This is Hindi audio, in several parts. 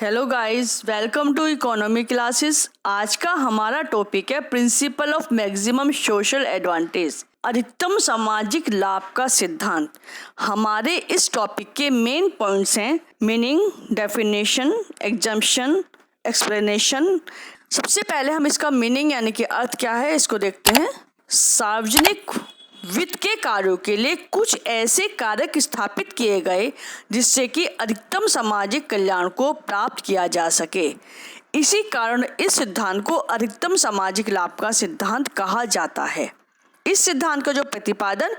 Hello guys, welcome to economy classes. आज का हमारा टॉपिक है principle of maximum social advantage, अधिकतम सामाजिक लाभ का सिद्धांत। हमारे इस टॉपिक के मेन पॉइंट्स हैं मीनिंग, डेफिनेशन, एग्जम्पशन, एक्सप्लेनेशन। सबसे पहले हम इसका मीनिंग यानी कि अर्थ क्या है इसको देखते हैं। सार्वजनिक वित्त के कार्यों के लिए कुछ ऐसे कारक स्थापित किए गए जिससे कि अधिकतम सामाजिक कल्याण को प्राप्त किया जा सके। इसी कारण इस सिद्धांत को अधिकतम सामाजिक लाभ का सिद्धांत कहा जाता है। इस सिद्धांत का जो प्रतिपादन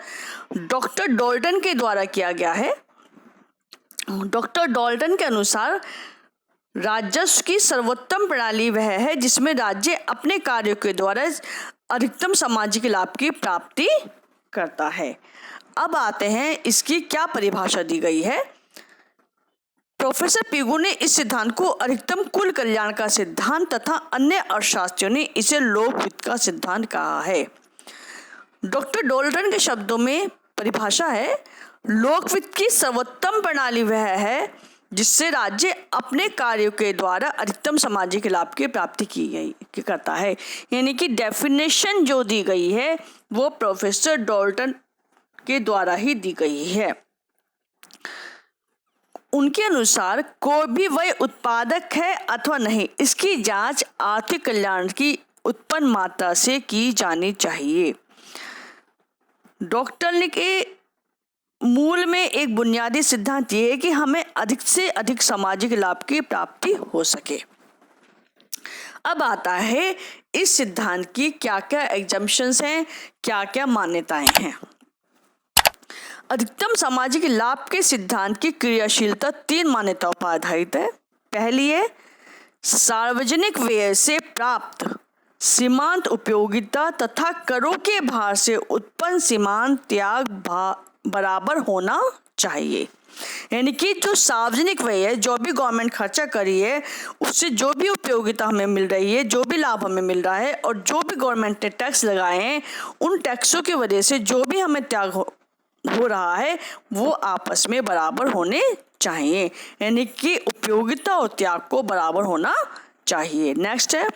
डॉक्टर डॉल्टन के द्वारा किया गया है। डॉक्टर डॉल्टन के अनुसार राजस्व की सर्वोत्तम प्रणाली वह है जिसमें राज्य अपने कार्यों के द्वारा अधिकतम सामाजिक लाभ की प्राप्ति करता है। अब आते हैं इसकी क्या परिभाषा दी गई है। प्रोफेसर पिगू ने इस सिद्धांत को अधिकतम कुल कल्याण का सिद्धांत तथा अन्य अर्थशास्त्रियों ने इसे लोक वित्त का सिद्धांत कहा है। डॉक्टर डॉल्टन के शब्दों में परिभाषा है, लोक वित्त की सर्वोत्तम प्रणाली वह है जिससे राज्य अपने कार्यों के द्वारा अधिकतम सामाजिक लाभ की प्राप्ति की करता है। यानी कि डेफिनेशन जो दी गई है वो प्रोफेसर डॉल्टन के द्वारा ही दी गई है। उनके अनुसार कोई भी वह उत्पादक है अथवा नहीं, इसकी जांच आर्थिक कल्याण की उत्पन्न मात्रा से की जानी चाहिए। डॉक्टर के मूल में एक बुनियादी सिद्धांत ये है कि हमें अधिक से अधिक सामाजिक लाभ की प्राप्ति हो सके। अब आता है इस सिद्धांत की क्या क्या एग्जम्पशंस हैं, क्या क्या मान्यताएं हैं। अधिकतम सामाजिक लाभ के सिद्धांत की क्रियाशीलता 3 मान्यताओं पर आधारित है। पहली है सार्वजनिक व्यय से प्राप्त सीमांत उपयोगिता तथा करों के भार से उत्पन्न सीमांत त्याग बराबर होना चाहिए। यानी कि जो सार्वजनिक व्यय है, जो भी गवर्नमेंट खर्चा करी है, उससे जो भी उपयोगिता हमें मिल रही है, जो भी लाभ हमें मिल रहा है और जो भी गवर्नमेंट ने टैक्स लगाए हैं, उन टैक्सों की वजह से जो भी हमें त्याग हो रहा है वो आपस में बराबर होने चाहिए। यानी कि उपयोगिता और त्याग को बराबर होना चाहिए। नेक्स्ट है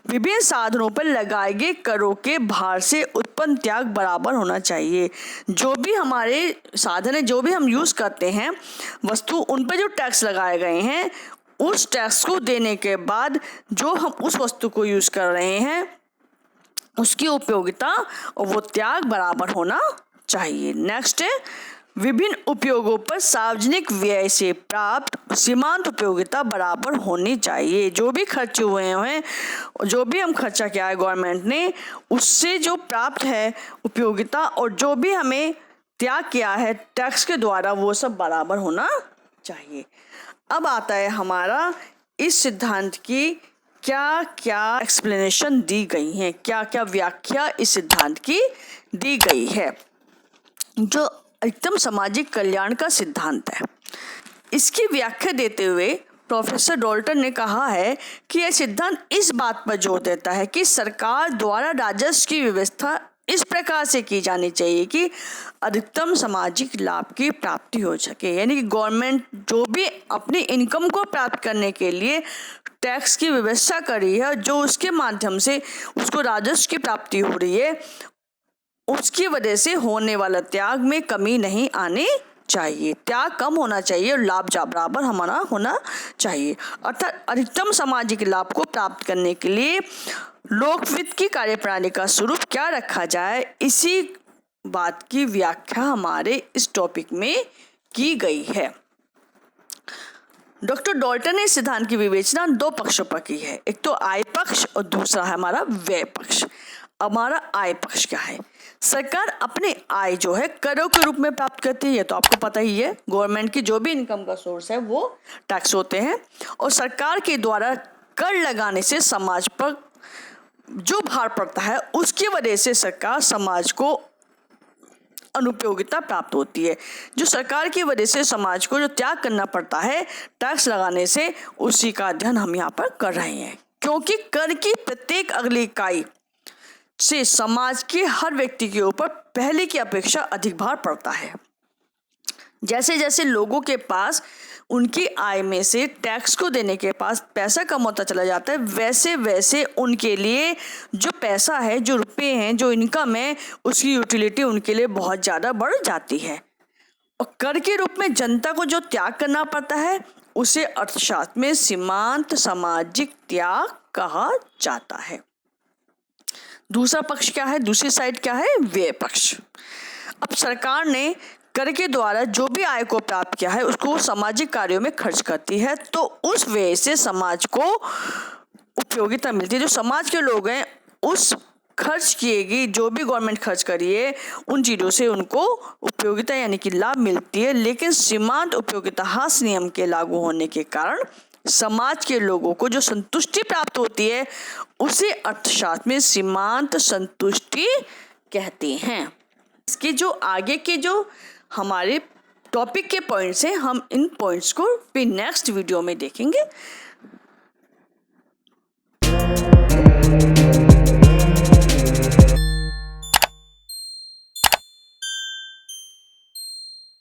विभिन्न साधनों पर लगाए गए करों के भार से उत्पन्न त्याग बराबर होना चाहिए। जो भी हमारे साधन है, जो भी हम यूज करते हैं वस्तु, उन पर जो टैक्स लगाए गए हैं, उस टैक्स को देने के बाद जो हम उस वस्तु को यूज कर रहे हैं उसकी उपयोगिता और वो त्याग बराबर होना चाहिए। नेक्स्ट है विभिन्न उपयोगों पर सार्वजनिक व्यय से प्राप्त सीमांत उपयोगिता बराबर होनी चाहिए। जो भी खर्च हुए हैं, जो भी हम खर्चा किया है गवर्नमेंट ने, उससे जो प्राप्त है उपयोगिता और जो भी हमें त्याग किया है टैक्स के द्वारा, वो सब बराबर होना चाहिए। अब आता है हमारा इस सिद्धांत की क्या क्या एक्सप्लेनेशन दी गई हैं, क्या क्या व्याख्या इस सिद्धांत की दी गई है। जो अधिकतम सामाजिक कल्याण का सिद्धांत है, इसकी व्याख्या देते हुए प्रोफेसर डॉल्टन ने कहा है कि यह सिद्धांत इस बात पर जोर देता है कि सरकार द्वारा राजस्व की व्यवस्था इस प्रकार से की जानी चाहिए कि अधिकतम सामाजिक लाभ की प्राप्ति हो सके। यानी कि गवर्नमेंट जो भी अपनी इनकम को प्राप्त करने के लिए टैक्स की व्यवस्था कर रही है, जो उसके माध्यम से उसको राजस्व की प्राप्ति हो रही है, उसकी वजह से होने वाला त्याग में कमी नहीं आनी चाहिए। त्याग कम होना चाहिए और लाभ बराबर हमारा होना चाहिए। अर्थात अधिकतम सामाजिक लाभ को प्राप्त करने के लिए लोक वित्त की कार्यप्रणाली का स्वरूप क्या रखा जाए, इसी बात की व्याख्या हमारे इस टॉपिक में की गई है। डॉक्टर डॉल्टन ने इस सिद्धांत की विवेचना 2 पक्षों पर की है। एक तो आय पक्ष और दूसरा है हमारा व्यय पक्ष। हमारा आय पक्ष क्या है? सरकार अपने आय जो है करों के रूप में प्राप्त करती है, तो आपको पता ही है गवर्नमेंट की जो भी इनकम का सोर्स है वो टैक्स होते हैं, और सरकार के द्वारा कर लगाने से समाज पर जो भार पड़ता है उसकी वजह से सरकार समाज को अनुपयोगिता प्राप्त होती है। जो सरकार की वजह से समाज को जो त्याग करना पड़ता है टैक्स लगाने से, उसी का अध्ययन हम यहाँ पर कर रहे हैं। क्योंकि कर की प्रत्येक अगली इकाई से समाज के हर व्यक्ति के ऊपर पहले की अपेक्षा अधिक भार पड़ता है। जैसे जैसे लोगों के पास उनकी आय में से टैक्स को देने के पास पैसा कम होता चला जाता है, वैसे वैसे उनके लिए जो पैसा है, जो रुपए हैं, जो इनकम है, उसकी यूटिलिटी उनके लिए बहुत ज़्यादा बढ़ जाती है। और कर के रूप में जनता को जो त्याग करना पड़ता है उसे अर्थशास्त्र में सीमांत सामाजिक त्याग कहा जाता है। दूसरा पक्ष क्या है, दूसरी साइड क्या है, व्यय पक्ष। अब सरकार ने कर के द्वारा जो भी आय को प्राप्त किया है उसको सामाजिक कार्यों में खर्च करती है, तो उस व्यय से समाज को उपयोगिता मिलती है। जो समाज के लोग हैं उस खर्च किएगी जो भी गवर्नमेंट खर्च करिए उन चीज़ों से उनको उपयोगिता यानी कि लाभ मिलती है। लेकिन सीमांत उपयोगिता ह्रास नियम के लागू होने के कारण समाज के लोगों को जो संतुष्टि प्राप्त होती है उसे अर्थशास्त्र में सीमांत संतुष्टि कहते हैं। इसके जो आगे के जो हमारे टॉपिक के पॉइंट्स हैं हम इन पॉइंट्स को फिर नेक्स्ट वीडियो में देखेंगे।